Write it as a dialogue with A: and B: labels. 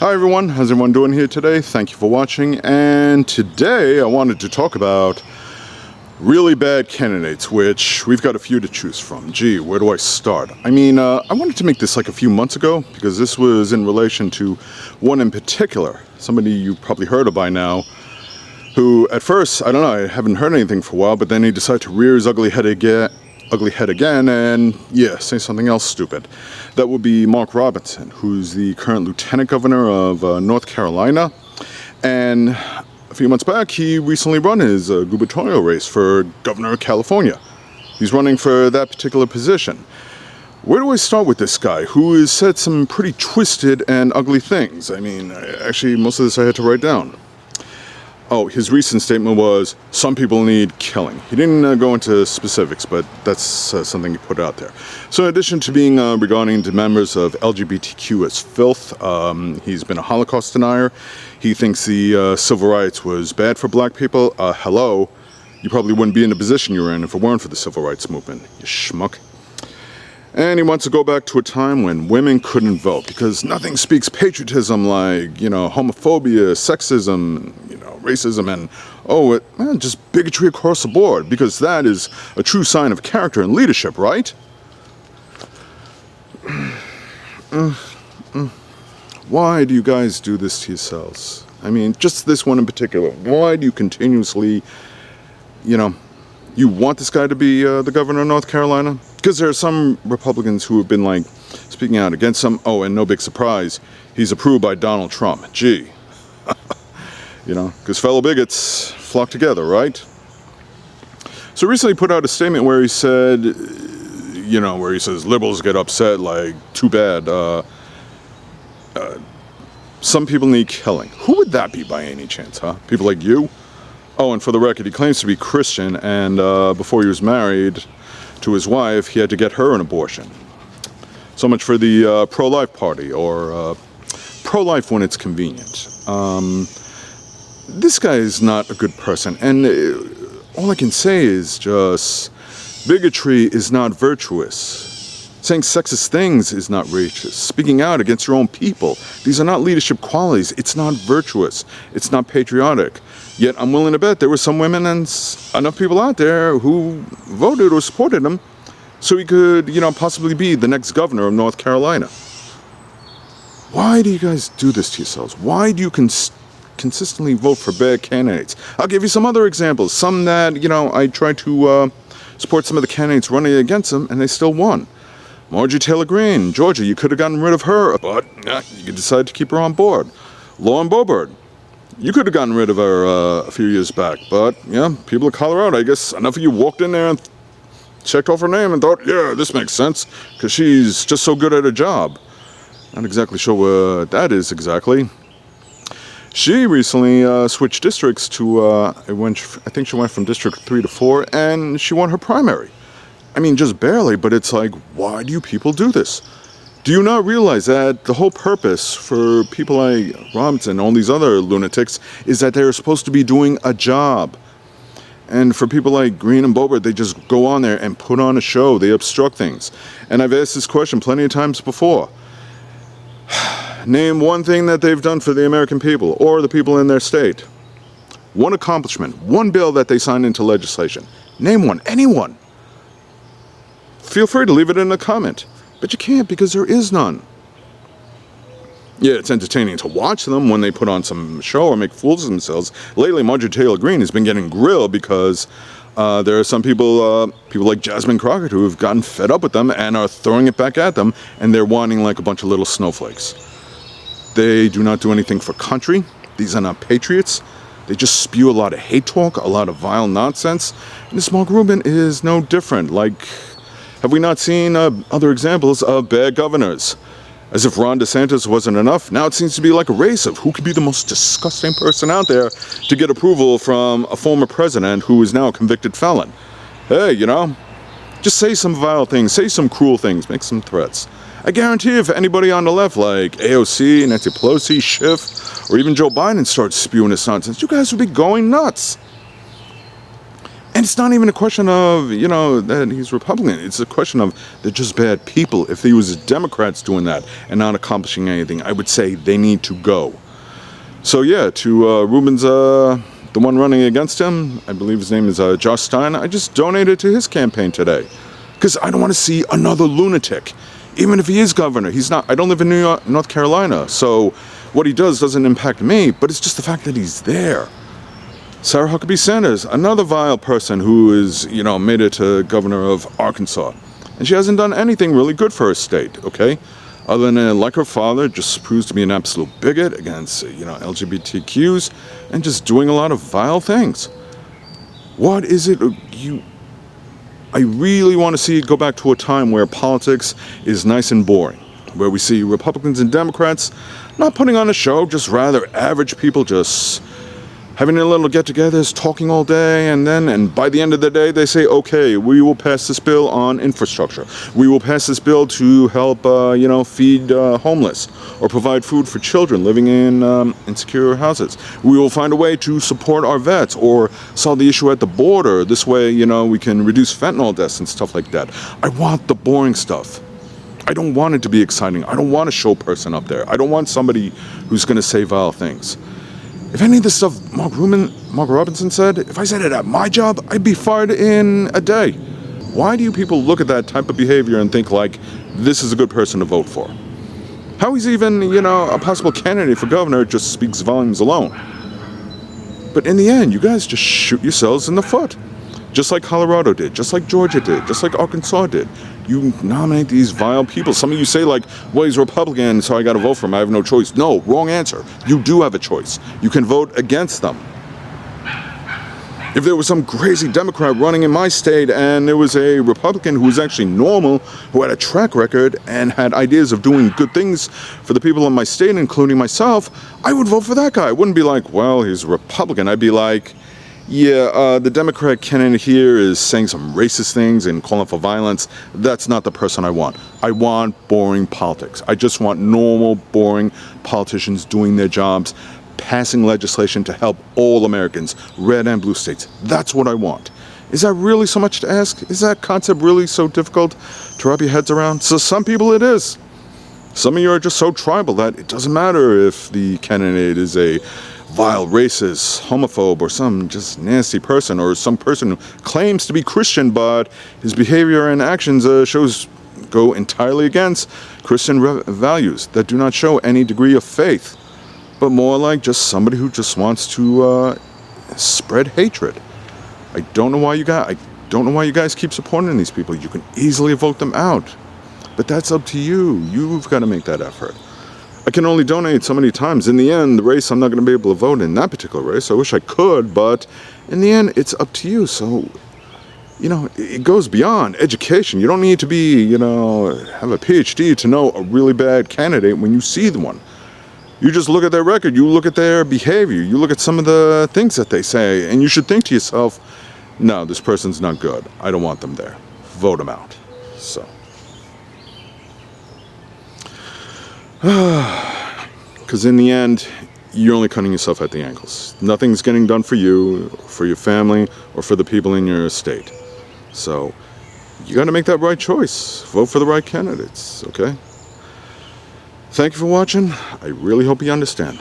A: Hi everyone, how's everyone doing here today? Thank you for watching, and today I wanted to talk about really bad candidates, which we've got a few to choose from. Gee, where do I start? I wanted to make this like a few months ago, because this was in relation to one in particular, somebody you've probably heard of by now, who at first, I don't know, I haven't heard anything for a while, but then he decided to rear his ugly head again and say something else stupid. That would be Mark Robinson, who's the current Lieutenant Governor of North Carolina, and a few months back he recently run his gubernatorial race for Governor of California. He's running for that particular position. Where do I start with this guy who has said some pretty twisted and ugly things? Actually most of this I had to write down. Oh, his recent statement was, some people need killing. He didn't go into specifics, but that's something he put out there. So in addition to being regarding to members of LGBTQ as filth, he's been a Holocaust denier. He thinks the civil rights was bad for black people. Hello, you probably wouldn't be in the position you're in if it weren't for the civil rights movement, you schmuck. And he wants to go back to a time when women couldn't vote, because nothing speaks patriotism like, homophobia, sexism, racism, and just bigotry across the board, because that is a true sign of character and leadership, right? Why do you guys do this to yourselves? Just this one in particular. Why do you continuously, you want this guy to be the governor of North Carolina? Because there are some Republicans who have been speaking out against him. Oh, and no big surprise, he's approved by Donald Trump. Gee. Because fellow bigots flock together, right? So recently put out a statement where he said, where he says liberals get upset, like, too bad, some people need killing. Who would that be by any chance, huh? People like you? Oh, and for the record, he claims to be Christian, and before he was married to his wife, he had to get her an abortion. So much for the pro-life party, or pro-life when it's convenient. This guy is not a good person, and all I can say is just, bigotry is not virtuous. Saying sexist things is not righteous. Speaking out against your own people, these are not leadership qualities. It's not virtuous. It's not patriotic. Yet I'm willing to bet there were some women and enough people out there who voted or supported him so he could, possibly be the next governor of North Carolina. Why do you guys do this to yourselves? Why do you consistently vote for bad candidates? I'll give you some other examples. Some that, I tried to support some of the candidates running against them, and they still won. Marjorie Taylor Greene, Georgia, you could have gotten rid of her, but you decided to keep her on board. Lauren Boebert, you could have gotten rid of her a few years back, but people of Colorado, I guess enough of you walked in there and checked off her name and thought, yeah, this makes sense, because she's just so good at her job. Not exactly sure what that is exactly. She recently switched districts to, I think she went from District 3 to 4, and she won her primary. Just barely, but it's like, why do you people do this? Do you not realize that the whole purpose for people like Robinson and all these other lunatics is that they're supposed to be doing a job? And for people like Greene and Boebert, they just go on there and put on a show. They obstruct things. And I've asked this question plenty of times before. Name one thing that they've done for the American people or the people in their state. One accomplishment, one bill that they signed into legislation. Name one, anyone. Feel free to leave it in a comment, but you can't because there is none. Yeah, it's entertaining to watch them when they put on some show or make fools of themselves. Lately, Marjorie Taylor Greene has been getting grilled because there are some people like Jasmine Crockett who have gotten fed up with them and are throwing it back at them, and they're whining like a bunch of little snowflakes. They do not do anything for country. These are not patriots. They just spew a lot of hate talk, a lot of vile nonsense. And this Mark Rubin is no different. Have we not seen other examples of bad governors? As if Ron DeSantis wasn't enough, now it seems to be like a race of who could be the most disgusting person out there to get approval from a former president who is now a convicted felon. Hey, just say some vile things, say some cruel things, make some threats. I guarantee if anybody on the left like AOC, Nancy Pelosi, Schiff, or even Joe Biden starts spewing this nonsense, you guys would be going nuts. And it's not even a question of, you know, that he's Republican. It's a question of they're just bad people. If he was Democrats doing that and not accomplishing anything, I would say they need to go. So yeah, to Ruben's, the one running against him, I believe his name is Josh Stein, I just donated to his campaign today. Because I don't want to see another lunatic. Even if he is governor, he's not. I don't live in New York, North Carolina, so what he does doesn't impact me, but it's just the fact that he's there. Sarah Huckabee Sanders, another vile person who is, you know, made it to governor of Arkansas. And she hasn't done anything really good for her state, okay? Other than, like her father, just proves to be an absolute bigot against, you know, LGBTQs and just doing a lot of vile things. What is it I really want to see it go back to a time where politics is nice and boring, where we see Republicans and Democrats not putting on a show, just rather average people just having their little get-togethers, talking all day, and by the end of the day, they say, okay, we will pass this bill on infrastructure. We will pass this bill to help, you know, feed homeless or provide food for children living in insecure houses. We will find a way to support our vets or solve the issue at the border. This way, you know, we can reduce fentanyl deaths and stuff like that. I want the boring stuff. I don't want it to be exciting. I don't want a show person up there. I don't want somebody who's going to say vile things. If any of this stuff Mark Robinson said, if I said it at my job, I'd be fired in a day. Why do you people look at that type of behavior and think like, this is a good person to vote for? How he's even, you know, a possible candidate for governor just speaks volumes alone. But in the end, you guys just shoot yourselves in the foot. Just like Colorado did, just like Georgia did, just like Arkansas did. You nominate these vile people. Some of you say like, well, he's Republican, so I gotta vote for him, I have no choice. No, wrong answer. You do have a choice. You can vote against them. If there was some crazy Democrat running in my state and there was a Republican who was actually normal, who had a track record and had ideas of doing good things for the people in my state, including myself, I would vote for that guy. I wouldn't be like, well, he's a Republican. I'd be like, yeah, the Democrat candidate here is saying some racist things and calling for violence. That's not the person I want. I want boring politics. I just want normal, boring politicians doing their jobs, passing legislation to help all Americans, red and blue states. That's what I want. Is that really so much to ask? Is that concept really so difficult to wrap your heads around? So some people it is. Some of you are just so tribal that it doesn't matter if the candidate is a vile racist, homophobe, or some just nasty person, or some person who claims to be Christian, but his behavior and actions go entirely against Christian values that do not show any degree of faith, but more like just somebody who just wants to spread hatred. I don't know why you guys keep supporting these people. You can easily vote them out, but that's up to you. You've got to make that effort. I can only donate so many times. In the end, the race, I'm not going to be able to vote in that particular race. I wish I could, but in the end, it's up to you. So, you know, it goes beyond education. You don't need to be, you know, have a PhD to know a really bad candidate when you see the one. You just look at their record. You look at their behavior. You look at some of the things that they say, and you should think to yourself, no, this person's not good. I don't want them there. Vote them out. So. Because in the end, you're only cutting yourself at the ankles. Nothing's getting done for you, for your family, or for the people in your state. So you got to make that right choice. Vote for the right candidates, okay? Thank you for watching. I really hope you understand.